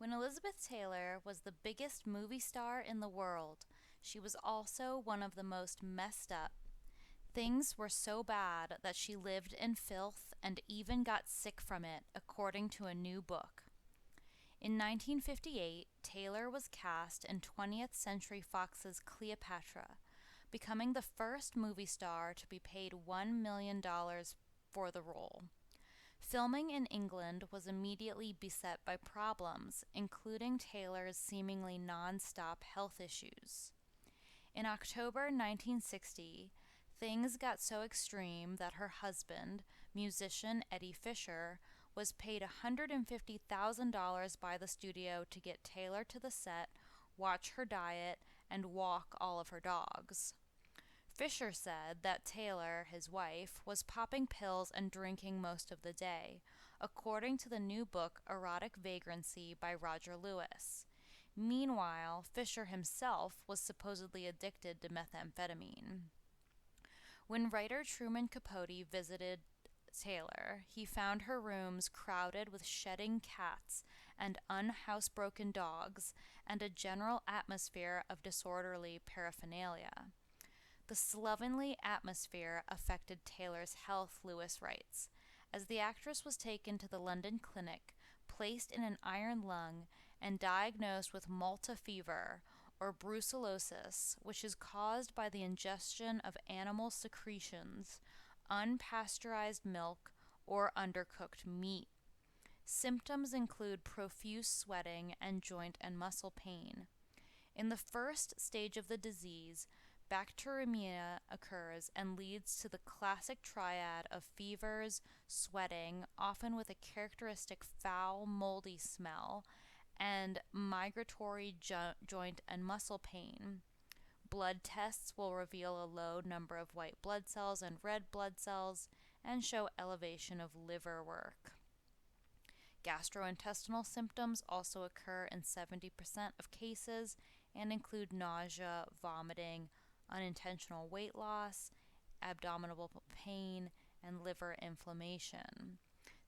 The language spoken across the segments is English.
When Elizabeth Taylor was the biggest movie star in the world, she was also one of the most messed up. Things were so bad that she lived in filth and even got sick from it, according to a new book. In 1958, Taylor was cast in 20th Century Fox's Cleopatra, becoming the first movie star to be paid $1 million for the role. Filming in England was immediately beset by problems, including Taylor's seemingly non-stop health issues. In October 1960, things got so extreme that her husband, musician Eddie Fisher, was paid $150,000 by the studio to get Taylor to the set, watch her diet, and walk all of her dogs. Fisher said that Taylor, his wife, was popping pills and drinking most of the day, according to the new book Erotic Vagrancy by Roger Lewis. Meanwhile, Fisher himself was supposedly addicted to methamphetamine. When writer Truman Capote visited Taylor, he found her rooms crowded with shedding cats and unhousebroken dogs, and a general atmosphere of disorderly paraphernalia. The slovenly atmosphere affected Taylor's health, Lewis writes, as the actress was taken to the London clinic, placed in an iron lung, and diagnosed with Malta fever, or brucellosis, which is caused by the ingestion of animal secretions, unpasteurized milk, or undercooked meat. Symptoms include profuse sweating and joint and muscle pain. In the first stage of the disease, bacteremia occurs and leads to the classic triad of fevers, sweating, often with a characteristic foul, moldy smell, and migratory joint and muscle pain. Blood tests will reveal a low number of white blood cells and red blood cells and show elevation of liver work. Gastrointestinal symptoms also occur in 70% of cases and include nausea, vomiting, unintentional weight loss, abdominal pain, and liver inflammation.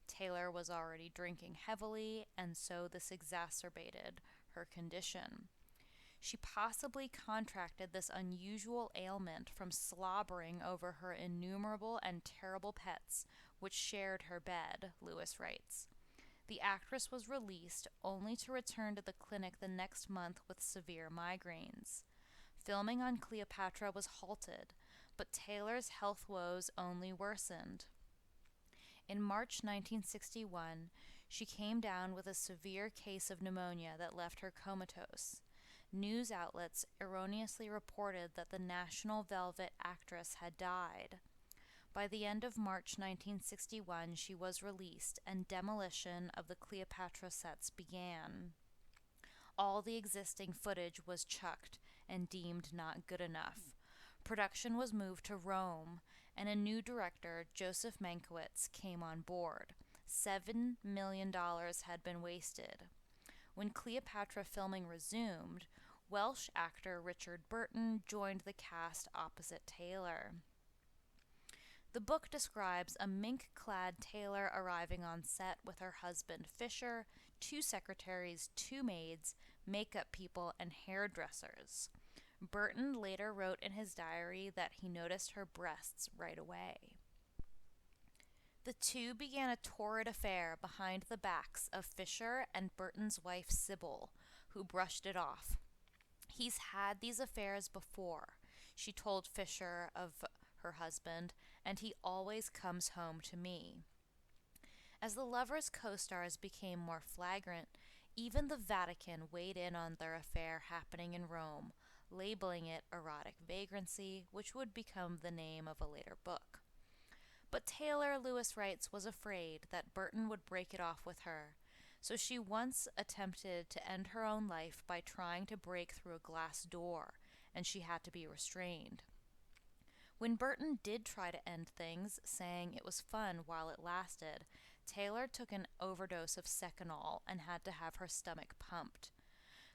Taylor was already drinking heavily, and so this exacerbated her condition. She possibly contracted this unusual ailment from slobbering over her innumerable and terrible pets, which shared her bed, Lewis writes. The actress was released, only to return to the clinic the next month with severe migraines. Filming on Cleopatra was halted, but Taylor's health woes only worsened. In March 1961, she came down with a severe case of pneumonia that left her comatose. News outlets erroneously reported that the National Velvet actress had died. By the end of March 1961, she was released, and demolition of the Cleopatra sets began. All the existing footage was chucked and deemed not good enough. Production was moved to Rome, and a new director, Joseph Mankiewicz, came on board. $7 million had been wasted. When Cleopatra filming resumed, Welsh actor Richard Burton joined the cast opposite Taylor. The book describes a mink-clad Taylor arriving on set with her husband Fisher, 2 secretaries, 2 maids, makeup people, and hairdressers. Burton later wrote in his diary that he noticed her breasts right away. The two began a torrid affair behind the backs of Fisher and Burton's wife Sybil, who brushed it off. "He's had these affairs before," she told Fisher of her husband, "and he always comes home to me." As the lovers' co-stars became more flagrant, even the Vatican weighed in on their affair happening in Rome, labeling it erotic vagrancy, which would become the name of a later book. But Taylor, Lewis writes, was afraid that Burton would break it off with her, so she once attempted to end her own life by trying to break through a glass door, and she had to be restrained. When Burton did try to end things, saying it was fun while it lasted, Taylor took an overdose of Seconal and had to have her stomach pumped.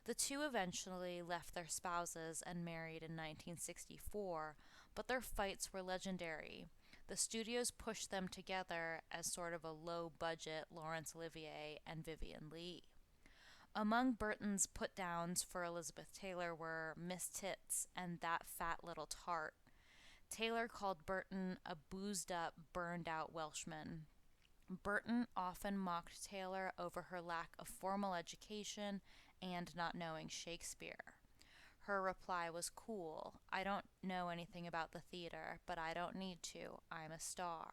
The two eventually left their spouses and married in 1964, but their fights were legendary. The studios pushed them together as sort of a low-budget Laurence Olivier and Vivien Leigh. Among Burton's put-downs for Elizabeth Taylor were Miss Tits and That Fat Little Tart. Taylor called Burton a boozed-up, burned-out Welshman. Burton often mocked Taylor over her lack of formal education and not knowing Shakespeare. Her reply was cool. I don't know anything about the theater, but I don't need to. I'm a star.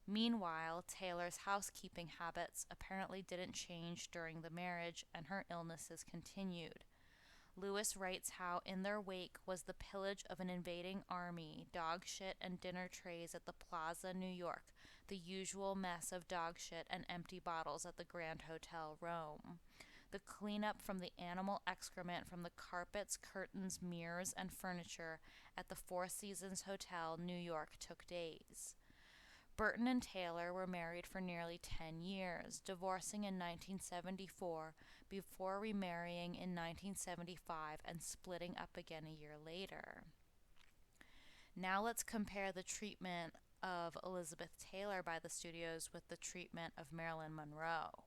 Meanwhile, Taylor's housekeeping habits apparently didn't change during the marriage, and her illnesses continued. Lewis writes how in their wake was the pillage of an invading army, dog shit and dinner trays at the Plaza, New York, the usual mess of dog shit and empty bottles at the Grand Hotel, Rome. The cleanup from the animal excrement from the carpets, curtains, mirrors, and furniture at the Four Seasons Hotel, New York, took days. Burton and Taylor were married for nearly 10 years, divorcing in 1974 before remarrying in 1975 and splitting up again a year later. Now let's compare the treatment of Elizabeth Taylor by the studios with the treatment of Marilyn Monroe.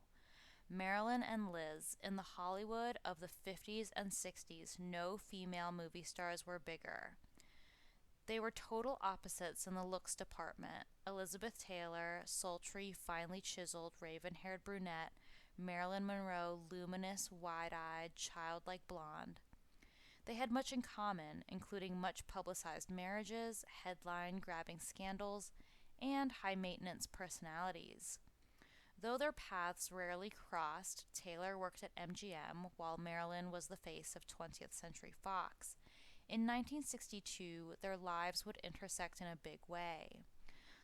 Marilyn and Liz, in the Hollywood of the 50s and 60s, no female movie stars were bigger. They were total opposites in the looks department. Elizabeth Taylor, sultry, finely chiseled, raven-haired brunette. Marilyn Monroe, luminous, wide-eyed, childlike blonde. They had much in common, including much publicized marriages, headline-grabbing scandals, and high-maintenance personalities. Though their paths rarely crossed, Taylor worked at MGM while Marilyn was the face of 20th Century Fox. In 1962, their lives would intersect in a big way.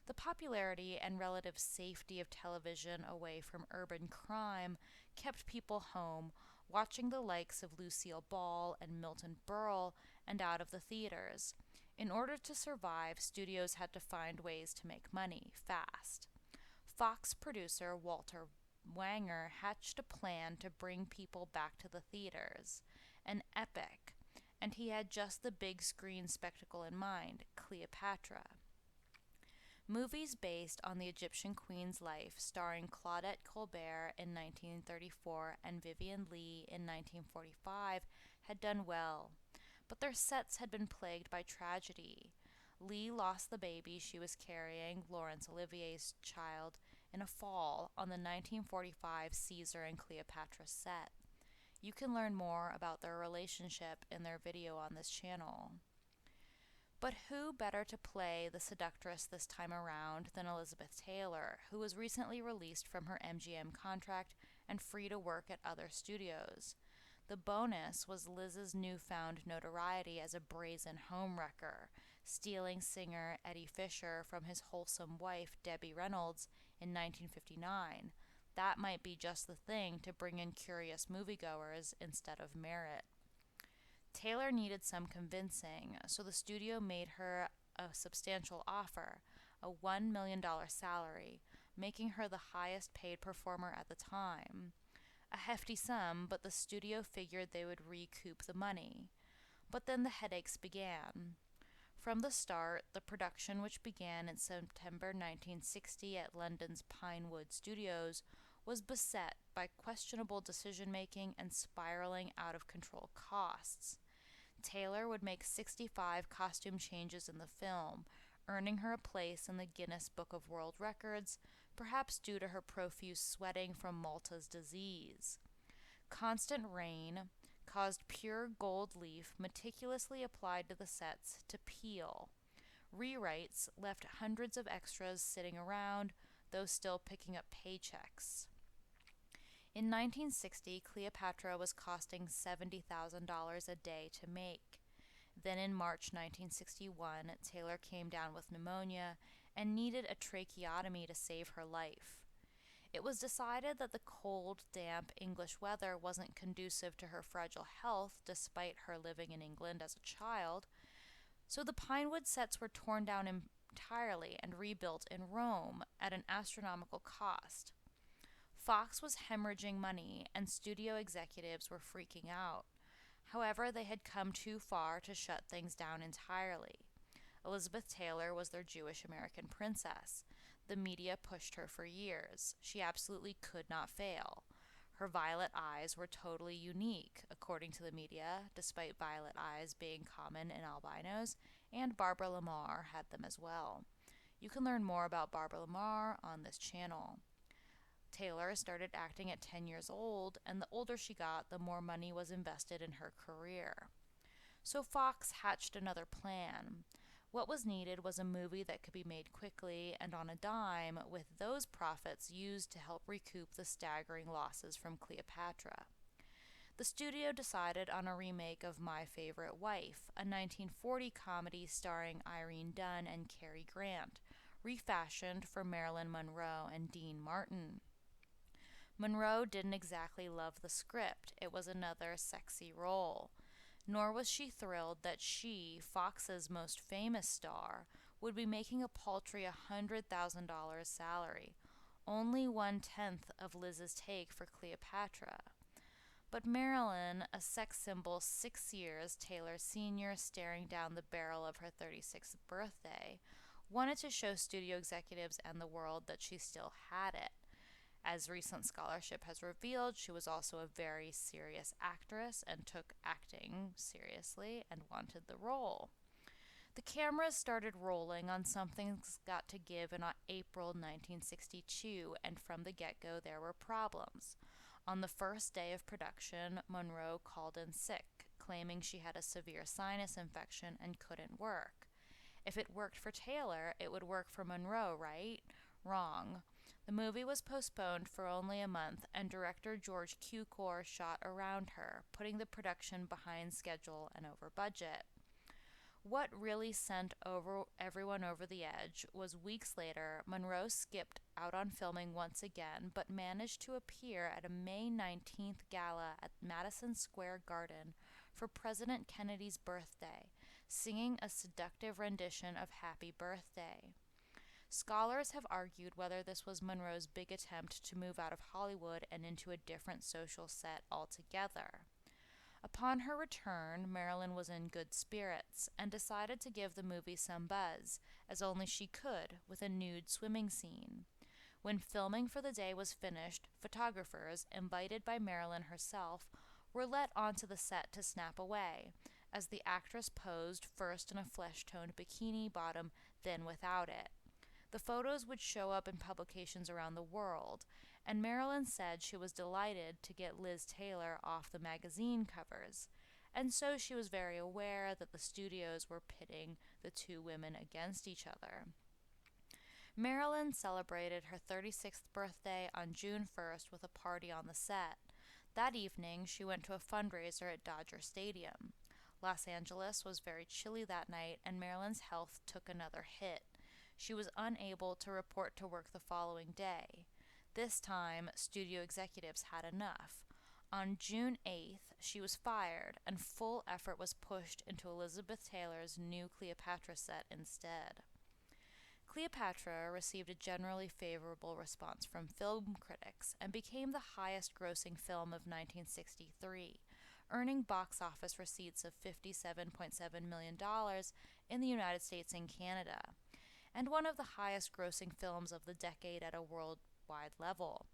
The popularity and relative safety of television away from urban crime kept people home, watching the likes of Lucille Ball and Milton Berle and out of the theaters. In order to survive, studios had to find ways to make money, fast. Fox producer Walter Wanger hatched a plan to bring people back to the theaters, an epic, and he had just the big screen spectacle in mind, Cleopatra. Movies based on the Egyptian queen's life, starring Claudette Colbert in 1934 and Vivien Leigh in 1945, had done well, but their sets had been plagued by tragedy. Leigh lost the baby she was carrying, Laurence Olivier's child, in a fall on the 1945 Caesar and Cleopatra set. You can learn more about their relationship in their video on this channel. But who better to play the seductress this time around than Elizabeth Taylor, who was recently released from her MGM contract and free to work at other studios. The bonus was Liz's newfound notoriety as a brazen homewrecker, stealing singer Eddie Fisher from his wholesome wife Debbie Reynolds in 1959. That might be just the thing to bring in curious moviegoers instead of merit. Taylor needed some convincing, so the studio made her a substantial offer, a $1 million salary, making her the highest paid performer at the time. A hefty sum, but the studio figured they would recoup the money. But then the headaches began. From the start, the production, which began in September 1960 at London's Pinewood Studios, was beset by questionable decision-making and spiraling out-of-control costs. Taylor would make 65 costume changes in the film, earning her a place in the Guinness Book of World Records, perhaps due to her profuse sweating from Malta's disease. Constant rain caused pure gold leaf, meticulously applied to the sets, to peel. Rewrites left hundreds of extras sitting around, though still picking up paychecks. In 1960, Cleopatra was costing $70,000 a day to make. Then in March 1961, Taylor came down with pneumonia and needed a tracheotomy to save her life. It was decided that the cold, damp English weather wasn't conducive to her fragile health, despite her living in England as a child, so the Pinewood sets were torn down entirely and rebuilt in Rome at an astronomical cost. Fox was hemorrhaging money, and studio executives were freaking out. However, they had come too far to shut things down entirely. Elizabeth Taylor was their Jewish American princess. The media pushed her for years. She absolutely could not fail. Her violet eyes were totally unique, according to the media, despite violet eyes being common in albinos, and Barbara Lamar had them as well. You can learn more about Barbara Lamar on this channel. Taylor started acting at 10 years old, and the older she got, the more money was invested in her career. So Fox hatched another plan. What was needed was a movie that could be made quickly and on a dime, with those profits used to help recoup the staggering losses from Cleopatra. The studio decided on a remake of My Favorite Wife, a 1940 comedy starring Irene Dunne and Cary Grant, refashioned for Marilyn Monroe and Dean Martin. Monroe didn't exactly love the script. It was another sexy role. Nor was she thrilled that she, Fox's most famous star, would be making a paltry $100,000 salary, only 1/10 of Liz's take for Cleopatra. But Marilyn, a sex symbol 6 years Taylor Sr. staring down the barrel of her 36th birthday, wanted to show studio executives and the world that she still had it. As recent scholarship has revealed, she was also a very serious actress and took acting seriously and wanted the role. The cameras started rolling on Something's Got to Give in April 1962, and from the get-go there were problems. On the first day of production, Monroe called in sick, claiming she had a severe sinus infection and couldn't work. If it worked for Taylor, it would work for Monroe, right? Wrong. The movie was postponed for only a month, and director George Cukor shot around her, putting the production behind schedule and over budget. What really sent everyone over the edge was weeks later, Monroe skipped out on filming once again, but managed to appear at a May 19th gala at Madison Square Garden for President Kennedy's birthday, singing a seductive rendition of Happy Birthday. Scholars have argued whether this was Monroe's big attempt to move out of Hollywood and into a different social set altogether. Upon her return, Marilyn was in good spirits and decided to give the movie some buzz, as only she could, with a nude swimming scene. When filming for the day was finished, photographers, invited by Marilyn herself, were let onto the set to snap away, as the actress posed first in a flesh-toned bikini bottom, then without it. The photos would show up in publications around the world, and Marilyn said she was delighted to get Liz Taylor off the magazine covers, and so she was very aware that the studios were pitting the two women against each other. Marilyn celebrated her 36th birthday on June 1st with a party on the set. That evening, she went to a fundraiser at Dodger Stadium. Los Angeles was very chilly that night, and Marilyn's health took another hit. She was unable to report to work the following day. This time, studio executives had enough. On June 8th, she was fired, and full effort was pushed into Elizabeth Taylor's new Cleopatra set instead. Cleopatra received a generally favorable response from film critics and became the highest-grossing film of 1963, earning box office receipts of $57.7 million in the United States and Canada, and one of the highest-grossing films of the decade at a worldwide level.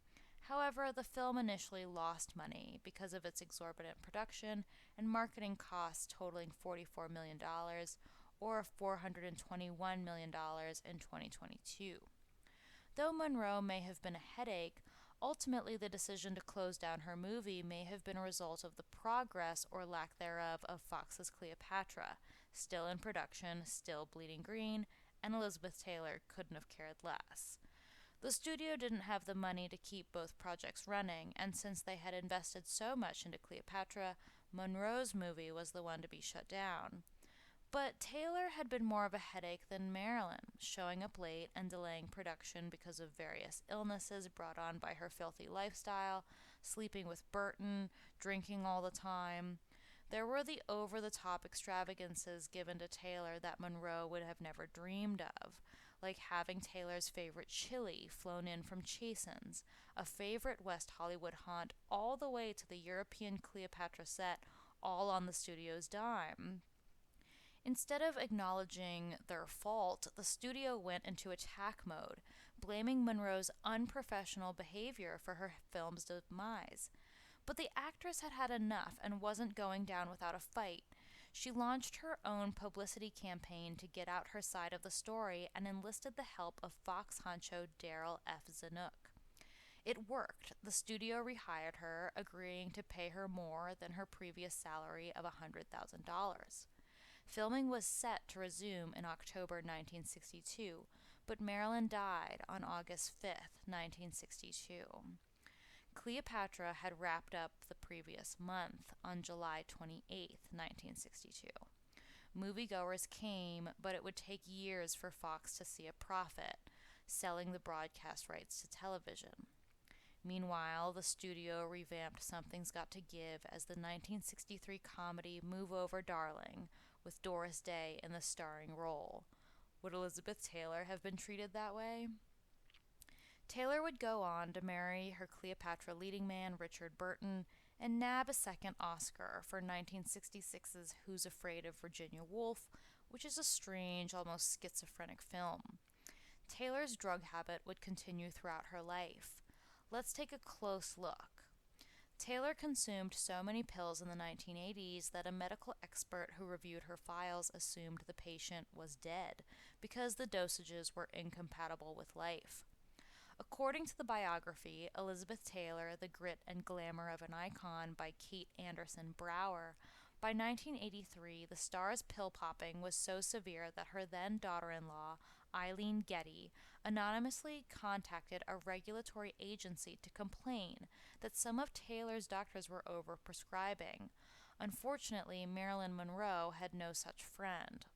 However, the film initially lost money because of its exorbitant production and marketing costs totaling $44 million, or $421 million in 2022. Though Monroe may have been a headache, ultimately the decision to close down her movie may have been a result of the progress or lack thereof of Fox's Cleopatra, still in production, still bleeding green, and Elizabeth Taylor couldn't have cared less. The studio didn't have the money to keep both projects running, and since they had invested so much into Cleopatra, Monroe's movie was the one to be shut down. But Taylor had been more of a headache than Marilyn, showing up late and delaying production because of various illnesses brought on by her filthy lifestyle, sleeping with Burton, drinking all the time. There were the over-the-top extravagances given to Taylor that Monroe would have never dreamed of, like having Taylor's favorite chili flown in from Chasen's, a favorite West Hollywood haunt, all the way to the European Cleopatra set, all on the studio's dime. Instead of acknowledging their fault, the studio went into attack mode, blaming Monroe's unprofessional behavior for her film's demise. But the actress had had enough and wasn't going down without a fight. She launched her own publicity campaign to get out her side of the story and enlisted the help of Fox honcho Daryl F. Zanuck. It worked. The studio rehired her, agreeing to pay her more than her previous salary of $100,000. Filming was set to resume in October 1962, but Marilyn died on August 5th, 1962. Cleopatra had wrapped up the previous month on July 28th, 1962. Moviegoers came, but it would take years for Fox to see a profit, selling the broadcast rights to television. Meanwhile, the studio revamped Something's Got to Give as the 1963 comedy Move Over Darling, with Doris Day in the starring role. Would Elizabeth Taylor have been treated that way? Taylor would go on to marry her Cleopatra leading man Richard Burton and nab a second Oscar for 1966's Who's Afraid of Virginia Woolf, which is a strange, almost schizophrenic film. Taylor's drug habit would continue throughout her life. Let's take a close look. Taylor consumed so many pills in the 1980s that a medical expert who reviewed her files assumed the patient was dead because the dosages were incompatible with life. According to the biography, Elizabeth Taylor, The Grit and Glamour of an Icon by Kate Anderson Brower, by 1983 the star's pill popping was so severe that her then daughter-in-law, Eileen Getty, anonymously contacted a regulatory agency to complain that some of Taylor's doctors were overprescribing. Unfortunately, Marilyn Monroe had no such friend.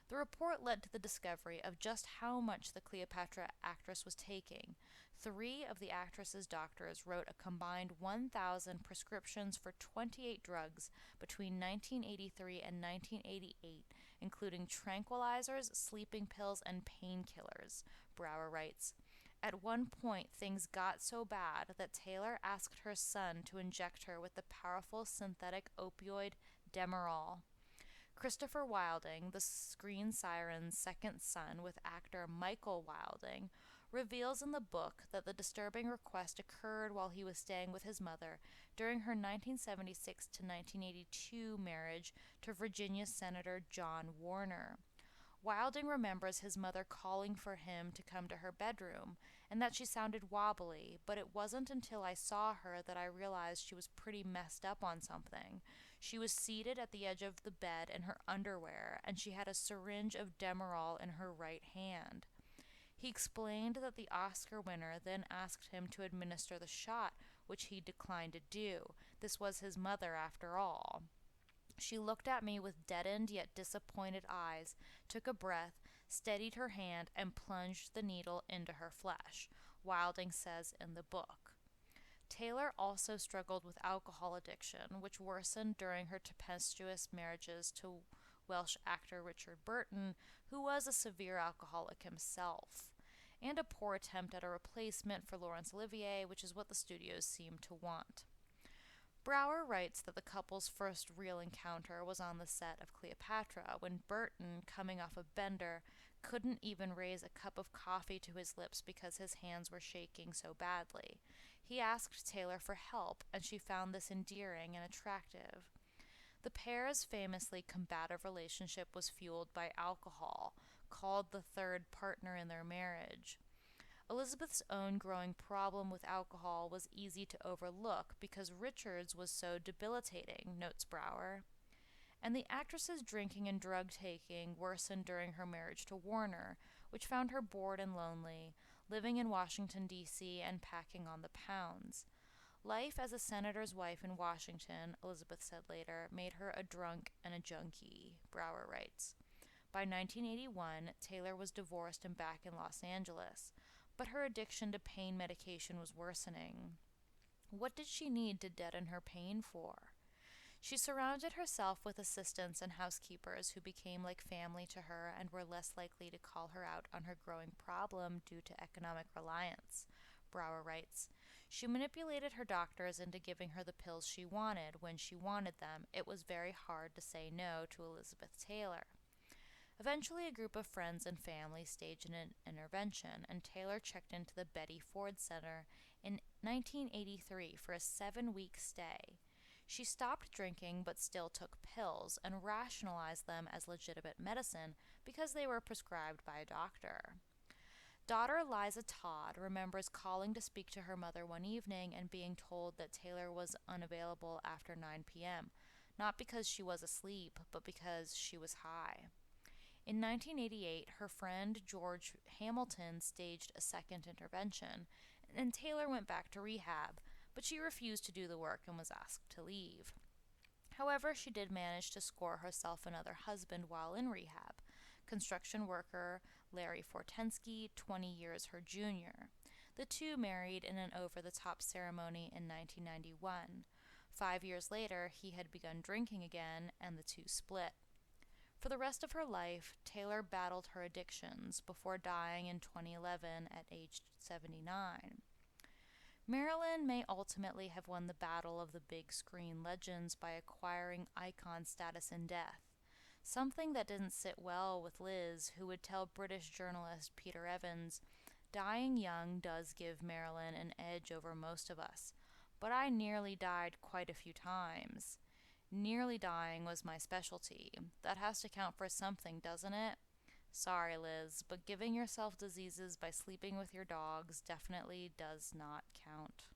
The report led to the discovery of just how much the Cleopatra actress was taking. 3 of the actress's doctors wrote a combined 1,000 prescriptions for 28 drugs between 1983 and 1988, including tranquilizers, sleeping pills, and painkillers, Brower writes. At one point, things got so bad that Taylor asked her son to inject her with the powerful synthetic opioid Demerol. Christopher Wilding, the screen siren's second son with actor Michael Wilding, reveals in the book that the disturbing request occurred while he was staying with his mother during her 1976 to 1982 marriage to Virginia Senator John Warner. Wilding remembers his mother calling for him to come to her bedroom, and that she sounded wobbly, but it wasn't until I saw her that I realized she was pretty messed up on something. She was seated at the edge of the bed in her underwear, and she had a syringe of Demerol in her right hand. He explained that the Oscar winner then asked him to administer the shot, which he declined to do. This was his mother, after all. She looked at me with deadened yet disappointed eyes, took a breath, steadied her hand, and plunged the needle into her flesh, Wilding says in the book. Taylor also struggled with alcohol addiction, which worsened during her tempestuous marriages to Welsh actor Richard Burton, who was a severe alcoholic himself, and a poor attempt at a replacement for Laurence Olivier, which is what the studios seemed to want. Brower writes that the couple's first real encounter was on the set of Cleopatra, when Burton, coming off a bender, couldn't even raise a cup of coffee to his lips because his hands were shaking so badly. He asked Taylor for help, and she found this endearing and attractive. The pair's famously combative relationship was fueled by alcohol, called the third partner in their marriage. Elizabeth's own growing problem with alcohol was easy to overlook because Richard's was so debilitating, notes Brower. And the actress's drinking and drug-taking worsened during her marriage to Warner, which found her bored and lonely, living in Washington, D.C., and packing on the pounds. Life as a senator's wife in Washington, Elizabeth said later, made her a drunk and a junkie, Brower writes. By 1981, Taylor was divorced and back in Los Angeles, but her addiction to pain medication was worsening. What did she need to deaden her pain for? She surrounded herself with assistants and housekeepers who became like family to her and were less likely to call her out on her growing problem due to economic reliance, Brower writes. She manipulated her doctors into giving her the pills she wanted when she wanted them. It was very hard to say no to Elizabeth Taylor. Eventually, a group of friends and family staged an intervention, and Taylor checked into the Betty Ford Center in 1983 for a 7-week stay. She stopped drinking but still took pills and rationalized them as legitimate medicine because they were prescribed by a doctor. Daughter Liza Todd remembers calling to speak to her mother one evening and being told that Taylor was unavailable after 9 p.m., not because she was asleep, but because she was high. In 1988, her friend George Hamilton staged a second intervention, and Taylor went back to rehab, but she refused to do the work and was asked to leave. However, she did manage to score herself another husband while in rehab, construction worker Larry Fortensky, 20 years her junior. The two married in an over the top ceremony in 1991. 5 years later, he had begun drinking again, and the two split. For the rest of her life, Taylor battled her addictions before dying in 2011 at age 79. Marilyn may ultimately have won the battle of the big screen legends by acquiring icon status in death, something that didn't sit well with Liz, who would tell British journalist Peter Evans, "Dying young does give Marilyn an edge over most of us, but I nearly died quite a few times. Nearly dying was my specialty. That has to count for something, doesn't it? Sorry, Liz, but giving yourself diseases by sleeping with your dogs definitely does not count."